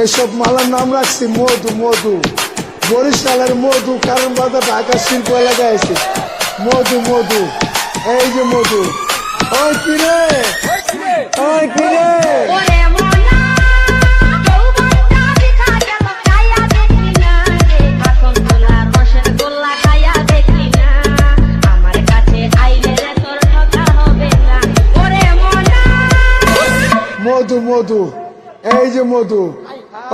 এইসব মালার নাম রাখছি মধু। মধু বরিশালের মধু, কারণ বাজার ঢাকা শিল্প এলাকায় আছে মধু। মধু এই যে মধু। ওই কিরে, ওই কিরে, মধু মধু এই যে মধু।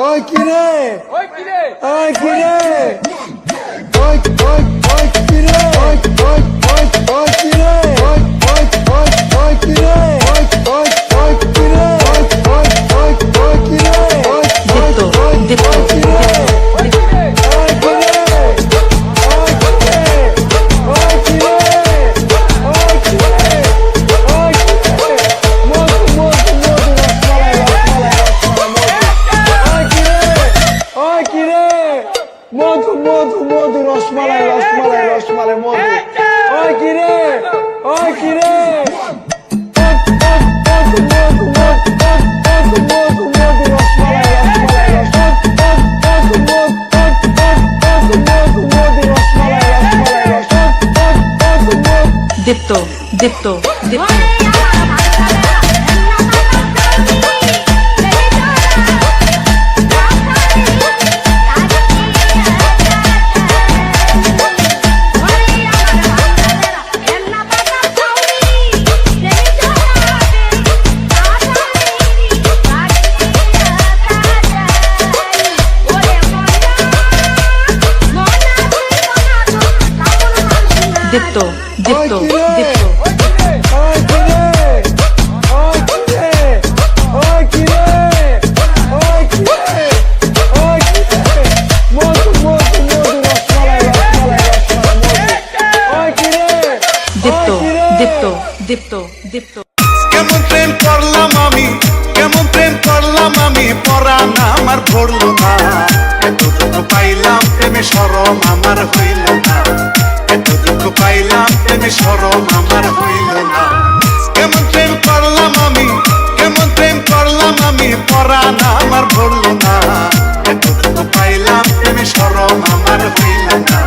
ওই কিরে, ওই কিরে, ওই কিরে, ওই ওই ওই কিরে, ওই ওই ওই ওই কিরে, ওই ওই ওই ওই কিরে, ওই ওই ওই কিরে, ওই ওই ওই ওই কিরে, ওই দীপ্ত দীপ্ত মধু মধু মধু রসমালাই রসমালাই রসমালাই মধু। ওই কিরে, ওই কিরে, দীপ্ত দীপ্ত দীপ্ত দীপ্ত দীপ্ত দীপ্ত দীপ্ত দীপ্ত দীপ্ত। কেমন প্রেম করলাম আমি, কেমন প্রেম করলাম আমি, পরাণ আমার ভরল না। এতটুকু পাইলাম প্রেমে শরম আমার হইল না, এতটুকু পাইলাম প্রেমে শরম আমার হইল না। কেমন প্রেম করলাম আমি, কেমন প্রেম করলাম আমি, পরাণ আমার ভরল না। এতটুকু পাইলাম প্রেমে শরম আমার হইল না,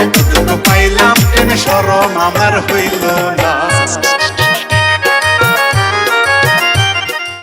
এতটুকু পাইলাম প্রেমে শরম আমার হইল না।